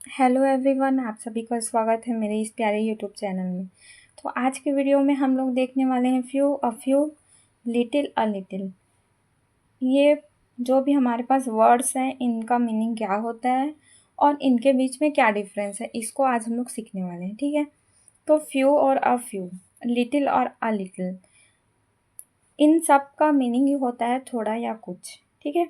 Hello everyone, आप सभी का स्वागत है मेरे इस प्यारे यूट्यूब चैनल में। तो आज के वीडियो में हम लोग देखने वाले हैं फ्यू लिटिल अ लिटिल। ये जो भी हमारे पास वर्ड्स हैं इनका मीनिंग क्या होता है और इनके बीच में क्या डिफरेंस है, इसको आज हम लोग सीखने वाले हैं। ठीक है, तो फ्यू और अ फ्यू, लिटिल और अ लिटिल, इन सब का मीनिंग ही होता है थोड़ा या कुछ। ठीक है,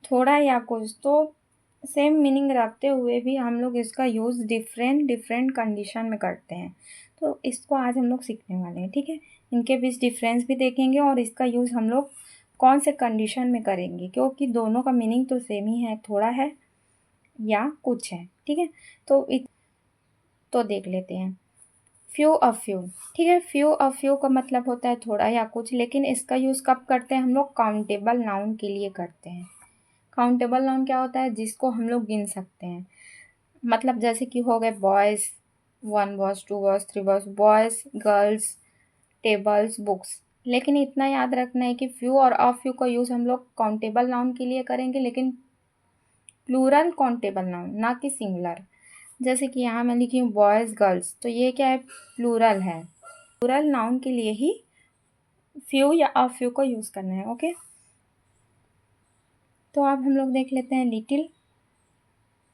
थोड़ा या कुछ तो सेम मीनिंग रखते हुए भी हम लोग इसका यूज़ डिफरेंट डिफरेंट कंडीशन में करते हैं। तो इसको आज हम लोग सीखने वाले हैं। ठीक है, इनके बीच डिफरेंस भी देखेंगे और इसका यूज़ हम लोग कौन से कंडीशन में करेंगे, क्योंकि दोनों का मीनिंग तो सेम ही है, थोड़ा है या कुछ है। ठीक है, तो देख लेते हैं फ्यू अ फ्यू। ठीक है, फ्यू अ फ्यू का मतलब होता है थोड़ा या कुछ, लेकिन इसका यूज़ कब करते हैं हम लोग? काउंटेबल नाउन के लिए करते हैं। काउंटेबल नाउन क्या होता है? जिसको हम लोग गिन सकते हैं। मतलब जैसे कि हो गए boys, 1 boys, 2 boys, 3 boys, boys, girls, tables, books. लेकिन इतना याद रखना है कि फ्यू और अ फ्यू का यूज़ हम लोग काउंटेबल नाउन के लिए करेंगे, लेकिन प्लूरल काउंटेबल नाउन, ना कि सिंगुलर। जैसे कि यहाँ मैं लिखी हूँ बॉयज़, गर्ल्स, तो ये क्या है? प्लूरल है। प्लूरल नाउन के लिए ही फ्यू या अ फ्यू को यूज़ करना है। ओके, तो अब हम लोग देख लेते हैं लिटिल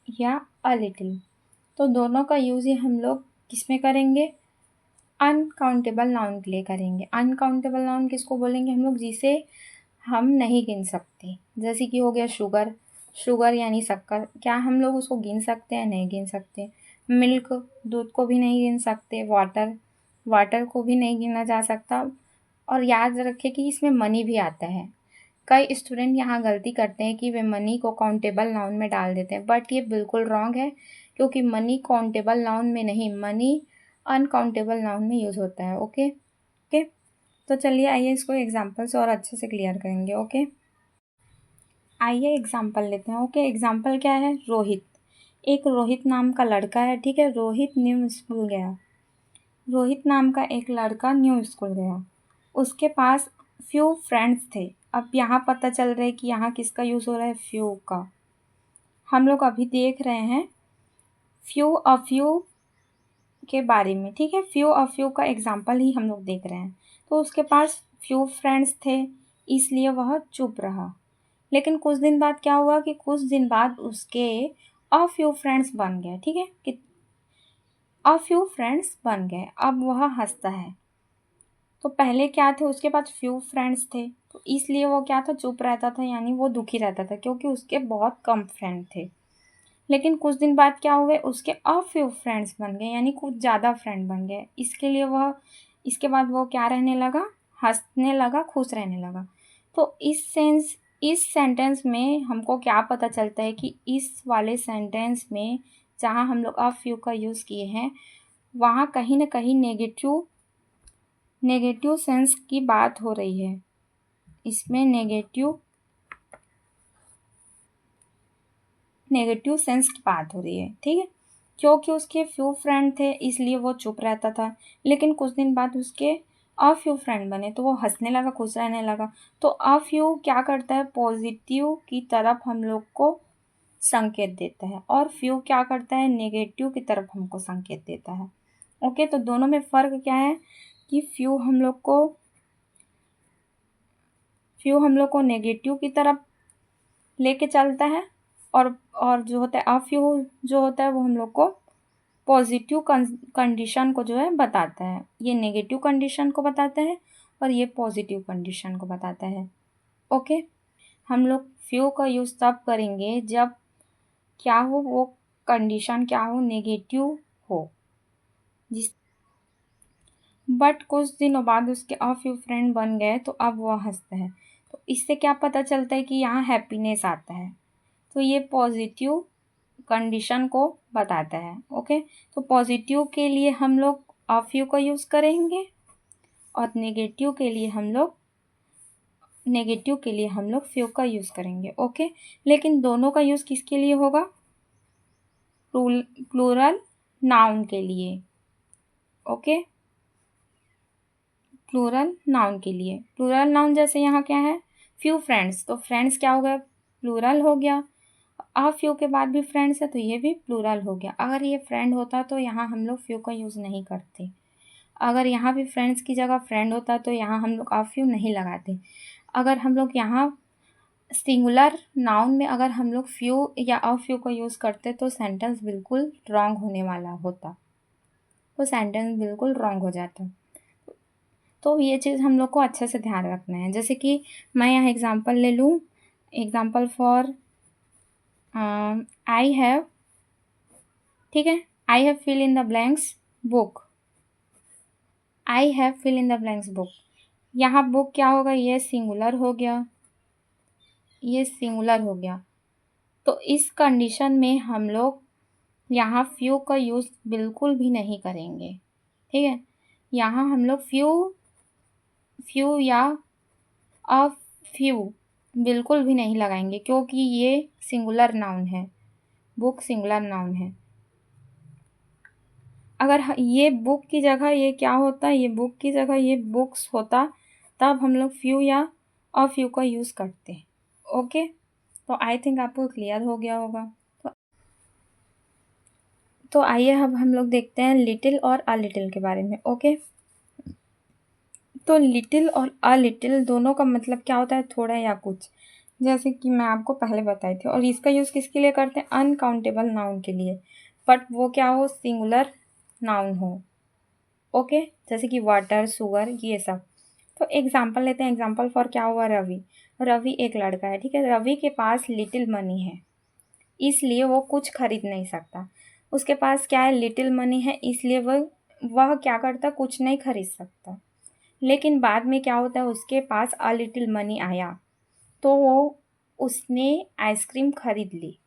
या अ लिटिल। तो दोनों का यूज़ ही हम लोग किस में करेंगे? अनकाउंटेबल नाउन के लिए करेंगे। अनकाउंटेबल नाउन किसको बोलेंगे हम लोग? जिसे हम नहीं गिन सकते। जैसे कि हो गया शुगर, शुगर यानी शक्कर, क्या हम लोग उसको गिन सकते हैं? नहीं गिन सकते। मिल्क, दूध को भी नहीं गिन सकते। वाटर, वाटर को भी नहीं गिना जा सकता। और याद रखें कि इसमें मनी भी आता है। कई स्टूडेंट यहाँ गलती करते हैं कि वे मनी को काउंटेबल नाउन में डाल देते हैं, बट ये बिल्कुल रॉन्ग है, क्योंकि मनी काउंटेबल नाउन में नहीं, मनी अनकाउंटेबल नाउन में यूज़ होता है। ओके ओके, तो चलिए आइए इसको एग्जाम्पल से और अच्छे से क्लियर करेंगे। ओके, आइए एग्जाम्पल लेते हैं। ओके, एग्जाम्पल क्या है? रोहित। एक रोहित नाम का लड़का है। ठीक है, रोहित न्यू स्कूल गया। रोहित नाम का एक लड़का न्यू स्कूल गया। उसके पास फ्यू फ्रेंड्स थे। अब यहाँ पता चल रहा है कि यहाँ किसका यूज़ हो रहा है? फ्यू का। हम लोग अभी देख रहे हैं फ्यू अ फ्यू के बारे में। ठीक है, फ्यू अ फ्यू का एग्जाम्पल ही हम लोग देख रहे हैं। तो उसके पास फ्यू फ्रेंड्स थे, इसलिए वह चुप रहा। लेकिन कुछ दिन बाद क्या हुआ कि कुछ दिन बाद उसके अ फ्यू फ्रेंड्स बन गए। ठीक है, कि अ फ्यू फ्रेंड्स बन गए। अब वह हंसता है। तो पहले क्या थे? उसके पास फ्यू फ्रेंड्स थे, तो इसलिए वो क्या था? चुप रहता था, यानी वो दुखी रहता था, क्योंकि उसके बहुत कम फ्रेंड थे। लेकिन कुछ दिन बाद क्या हुए? उसके अ फ्यू फ्रेंड्स बन गए, यानी कुछ ज़्यादा फ्रेंड बन गए। इसके लिए वह, इसके बाद वो क्या रहने लगा? हंसने लगा, खुश रहने लगा। तो इस सेंटेंस में हमको क्या पता चलता है कि इस वाले सेंटेंस में जहाँ हम लोग अ फ्यू का यूज़ किए हैं, वहाँ कहीं ना कहीं नेगेटिव सेंस की बात हो रही है। इसमें नेगेटिव सेंस की बात हो रही है। ठीक है, क्योंकि उसके फ्यू फ्रेंड थे इसलिए वो चुप रहता था, लेकिन कुछ दिन बाद उसके अ फ्यू फ्रेंड बने तो वो हंसने लगा, खुश रहने लगा। तो अ फ्यू क्या करता है? पॉजिटिव की तरफ हम लोग को संकेत देता है, और फ्यू क्या करता है? नेगेटिव की तरफ हमको संकेत देता है। ओके, तो दोनों में फ़र्क क्या है कि फ्यू हम लोग को नेगेटिव की तरफ लेके चलता है, और जो होता है अ फ्यू जो होता है वो हम लोग को पॉजिटिव कंडीशन को जो है बताता है। ये नेगेटिव कंडीशन को बताता है और ये पॉजिटिव कंडीशन को बताता है। ओके, हम लोग फ्यू का यूज़ तब करेंगे जब क्या हो? वो कंडीशन क्या हो? नेगेटिव हो। जिस बट कुछ दिनों बाद उसके अ फ्यू फ्रेंड बन गए तो अब वह हंसता है। तो इससे क्या पता चलता है कि यहाँ हैप्पीनेस आता है। तो ये पॉजिटिव कंडीशन को बताता है। ओके, तो पॉजिटिव के लिए हम लोग अ फ्यू का यूज़ करेंगे, और नेगेटिव के लिए हम लोग फ्यू का यूज़ करेंगे। ओके, लेकिन दोनों का यूज़ किसके लिए होगा? प्लूरल नाउन के लिए। ओके, प्लूरल नाउन के लिए। प्लूरल नाउन जैसे यहाँ क्या है? फ्यू फ्रेंड्स, तो फ्रेंड्स क्या हो गया? प्लूरल हो गया। अ फ्यू के बाद भी फ्रेंड्स है तो ये भी प्लूरल हो गया। अगर ये फ्रेंड होता तो यहाँ हम लोग फ्यू का यूज़ नहीं करते। अगर यहाँ भी फ्रेंड्स की जगह फ्रेंड होता तो यहाँ हम लोग अ फ्यू नहीं लगाते। अगर हम लोग यहाँ सिंगुलर नाउन में अगर हम लोग फ्यू या अ फ्यू का यूज़ करते तो सेंटेंस बिल्कुल रॉन्ग होने वाला होता, तो सेंटेंस बिल्कुल रॉन्ग हो जाता। तो ये चीज़ हम लोग को अच्छे से ध्यान रखना है। जैसे कि मैं यहाँ एग्जांपल ले लूँ, एग्जांपल फॉर आई हैव, ठीक है, I have fill in the blanks book, I have fill in the blanks book. यहाँ बुक क्या होगा, ये सिंगुलर हो गया, ये सिंगुलर हो गया। तो इस कंडीशन में हम लोग यहाँ फ्यू का यूज़ बिल्कुल भी नहीं करेंगे, ठीक है। यहाँ हम लोग फ्यू या अ फ्यू बिल्कुल भी नहीं लगाएंगे क्योंकि ये सिंगुलर नाउन है, बुक सिंगुलर नाउन है। अगर ये बुक की जगह ये क्या होता, ये बुक की जगह ये बुक्स होता, तब हम लोग फ्यू या अ फ्यू का यूज़ करते हैं। ओके, तो आई थिंक आपको क्लियर हो गया होगा। तो आइए अब हम लोग देखते हैं लिटिल और अ लिटिल के बारे में। ओके, तो लिटिल और अ लिटिल दोनों का मतलब क्या होता है, थोड़ा या कुछ, जैसे कि मैं आपको पहले बताई थी। और इसका यूज़ किसके लिए करते हैं, अनकाउंटेबल नाउन के लिए, बट वो क्या हो, सिंगुलर नाउन हो। ओके, जैसे कि वाटर, शुगर, ये सब। तो एग्जाम्पल लेते हैं, एग्जाम्पल फॉर क्या हुआ, रवि। रवि एक लड़का है, ठीक है। रवि के पास लिटिल मनी है, इसलिए वो कुछ खरीद नहीं सकता। उसके पास क्या है, लिटिल मनी है, इसलिए वह क्या करता, कुछ नहीं खरीद सकता। लेकिन बाद में क्या होता है, उसके पास अ लिटिल मनी आया तो वो उसने आइसक्रीम खरीद ली,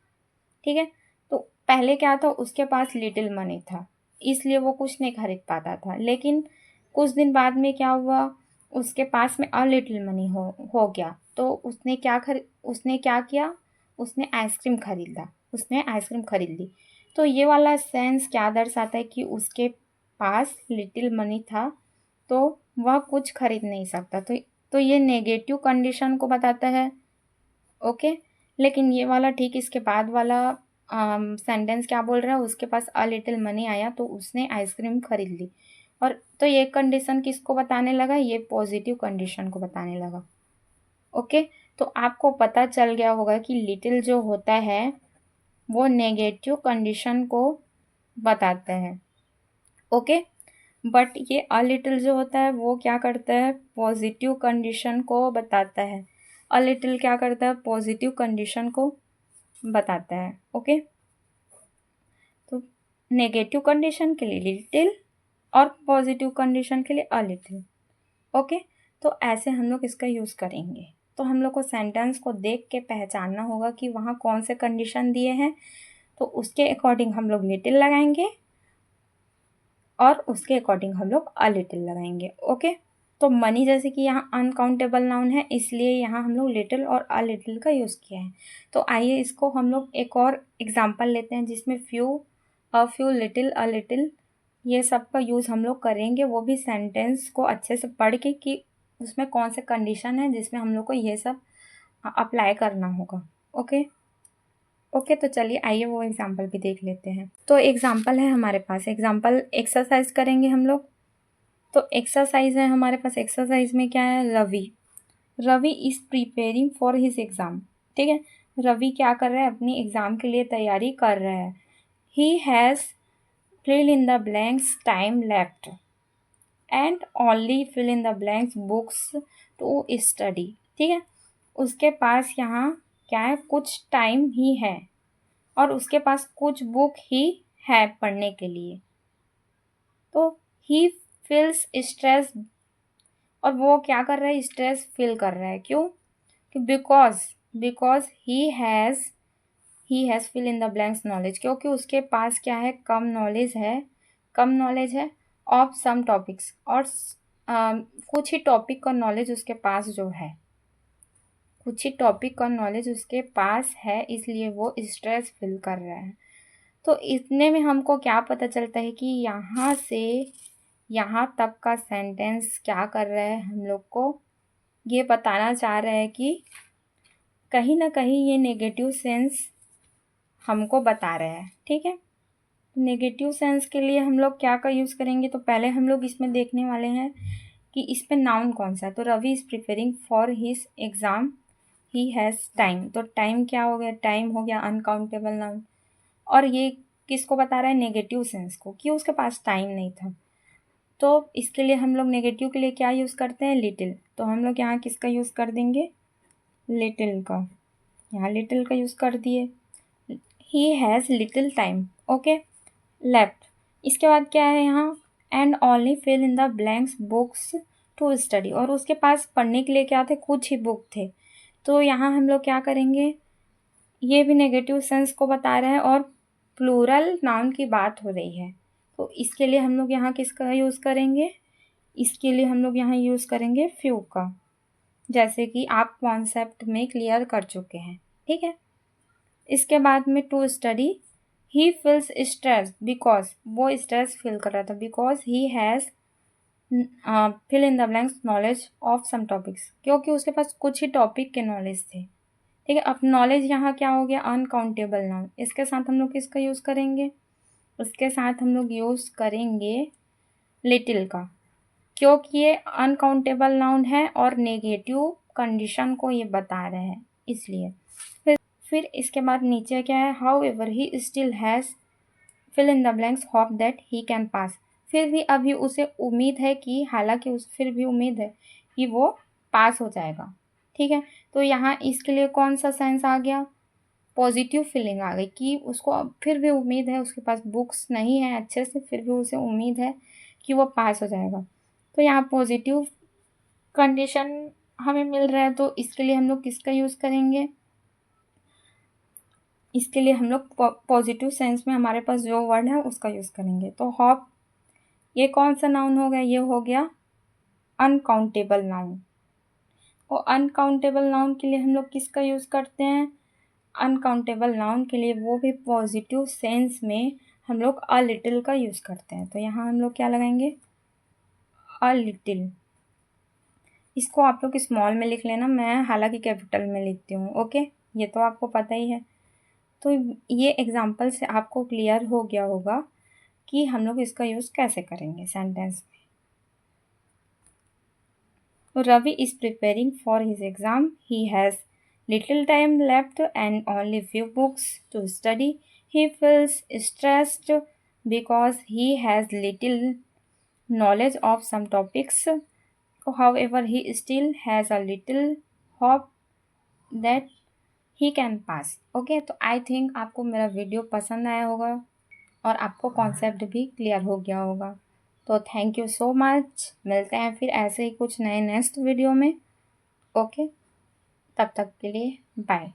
ठीक है। तो पहले क्या था, उसके पास लिटिल मनी था, इसलिए वो कुछ नहीं खरीद पाता था। लेकिन कुछ दिन बाद में क्या हुआ, उसके पास में अ लिटिल मनी हो गया, तो उसने क्या किया, उसने आइसक्रीम खरीदा, उसने आइसक्रीम खरीद ली। तो ये वाला सेंस क्या दर्शाता है कि उसके पास लिटिल मनी था तो वह कुछ खरीद नहीं सकता। तो ये नेगेटिव कंडीशन को बताता है। ओके, लेकिन ये वाला ठीक इसके बाद वाला सेंटेंस क्या बोल रहा है, उसके पास अ लिटिल मनी आया तो उसने आइसक्रीम खरीद ली। और तो ये कंडीशन किसको बताने लगा, ये पॉजिटिव कंडीशन को बताने लगा। ओके, तो आपको पता चल गया होगा कि लिटिल जो होता है वो नेगेटिव कंडीशन को बताता है। ओके, बट ये अ लिटिल जो होता है वो क्या करता है, पॉजिटिव कंडीशन को बताता है। अ लिटिल क्या करता है, पॉजिटिव कंडीशन को बताता है। ओके, तो नेगेटिव कंडीशन के लिए लिटिल और पॉजिटिव कंडीशन के लिए अ लिटिल। ओके, तो ऐसे हम लोग इसका यूज़ करेंगे। तो हम लोग को सेंटेंस को देख के पहचानना होगा कि वहाँ कौन से कंडीशन दिए हैं, तो उसके अकॉर्डिंग हम लोग लिटिल लगाएंगे और उसके अकॉर्डिंग हम लोग अ लिटिल लगाएंगे। ओके, तो मनी जैसे कि यहाँ अनकाउंटेबल नाउन है, इसलिए यहाँ हम लोग लिटिल और अ लिटिल का यूज़ किया है। तो आइए इसको हम लोग एक और एग्जांपल लेते हैं जिसमें few, a few, little, a little, ये सब का यूज़ हम लोग करेंगे, वो भी सेंटेंस को अच्छे से पढ़ के कि उसमें कौन से कंडीशन है जिसमें हम लोग को ये सब अप्लाई करना होगा। ओके ओके, तो चलिए आइए वो एग्जांपल भी देख लेते हैं। तो एग्जांपल है हमारे पास, एग्जांपल एक्सरसाइज करेंगे हम लोग। तो एक्सरसाइज है हमारे पास, एक्सरसाइज में क्या है, Ravi, Ravi is preparing for his exam, ठीक है। रवि क्या कर रहा है, अपनी एग्ज़ाम के लिए तैयारी कर रहा है। He has fill in the blanks time left and only fill in the blanks books to study, ठीक है। उसके पास यहाँ क्या है, कुछ टाइम ही है और उसके पास कुछ बुक ही है पढ़ने के लिए। तो ही फील्स स्ट्रेस, और वो क्या कर रहा है, स्ट्रेस फील कर रहा है, क्यों, कि because he has fill in the blanks knowledge, क्योंकि उसके पास क्या है, कम नॉलेज है ऑफ सम टॉपिक्स, और कुछ ही टॉपिक का नॉलेज उसके पास जो है, कुछ ही टॉपिक का नॉलेज उसके पास है, इसलिए वो स्ट्रेस फील कर रहा है। तो इतने में हमको क्या पता चलता है कि यहाँ से यहाँ तक का सेंटेंस क्या कर रहा है, हम लोग को ये बताना चाह रहा है कि कहीं ना कहीं ये नेगेटिव सेंस हमको बता रहा है, ठीक है। नेगेटिव सेंस के लिए हम लोग क्या का यूज़ करेंगे, तो पहले हम लोग इसमें देखने वाले हैं कि इस पे नाउन कौन सा है। तो Ravi is preparing for his exam, he has time. तो टाइम क्या हो गया, टाइम हो गया अनकाउंटेबल नाउन। और ये किसको बता रहा है, नेगेटिव सेंस को, कि उसके पास टाइम नहीं था। तो इसके लिए हम लोग नेगेटिव के लिए क्या यूज़ करते हैं, लिटिल। तो हम लोग यहाँ किसका यूज़ कर देंगे, लिटिल का। यहाँ लिटिल का यूज़ कर दिए। He has little time, okay. Left, इसके बाद क्या है यहाँ, and only fill in the blanks books to study. और उसके पास पढ़ने के लिए क्या थे, कुछ ही बुक थे। तो यहाँ हम लोग क्या करेंगे, ये भी नेगेटिव सेंस को बता रहा है और प्लूरल नाउन की बात हो रही है। तो इसके लिए हम लोग यहाँ किसका यूज़ करेंगे, इसके लिए हम लोग यहाँ यूज़ करेंगे फ्यू का, जैसे कि आप कॉन्सेप्ट में क्लियर कर चुके हैं, ठीक है। इसके बाद में to study, he feels stress because, वो स्ट्रेस फील कर रहा था, because he has fill in the blanks knowledge of some topics, क्योंकि उसके पास कुछ ही टॉपिक के नॉलेज थे, ठीक है। अब नॉलेज यहाँ क्या हो गया, अनकाउंटेबल नाउन। इसके साथ हम लोग किसका यूज़ करेंगे, उसके साथ हम लोग यूज़ करेंगे लिटिल का, क्योंकि ये अनकाउंटेबल नाउन है और नेगेटिव कंडीशन को ये बता रहे हैं, इसलिए। फिर इसके बाद नीचे क्या है, however he still has fill in the blanks hope that he can pass. फिर भी अभी उसे उम्मीद है कि, हालांकि उसे फिर भी उम्मीद है कि वो पास हो जाएगा, ठीक है। तो यहाँ इसके लिए कौन सा सेंस आ गया, पॉजिटिव फीलिंग आ गई, कि उसको अब फिर भी उम्मीद है, उसके पास बुक्स नहीं है अच्छे से, फिर भी उसे उम्मीद है कि वो पास हो जाएगा। तो यहाँ पॉजिटिव कंडीशन हमें मिल रहा है, तो इसके लिए हम लोग किसका यूज़ करेंगे, इसके लिए हम लोग पॉजिटिव सेंस में हमारे पास जो वर्ड है उसका यूज़ करेंगे। तो होप, ये कौन सा नाउन हो गया, ये हो गया अनकाउंटेबल नाउन। और अनकाउंटेबल नाउन के लिए हम लोग किसका यूज़ करते हैं, अनकाउंटेबल नाउन के लिए वो भी पॉजिटिव सेंस में हम लोग अ लिटिल का यूज़ करते हैं। तो यहाँ हम लोग क्या लगाएंगे, अ लिटिल। इसको आप लोग स्मॉल में लिख लेना, मैं हालांकि कैपिटल में लिखती हूँ, ओके। ये तो आपको पता ही है। तो ये एग्जाम्पल से आपको क्लियर हो गया होगा कि हम लोग इसका यूज़ कैसे करेंगे सेंटेंस में। तो Ravi is preparing for his exam, he has little time left and only few books to study. He feels stressed because he has little knowledge of some topics. However, he still has a little hope that he can pass. Okay, तो I think आपको मेरा video पसंद आया होगा और आपको concept भी clear हो गया होगा। तो थैंक यू सो मच, मिलते हैं फिर ऐसे ही कुछ नए नेक्स्ट वीडियो में, ओके। तब तक के लिए बाय।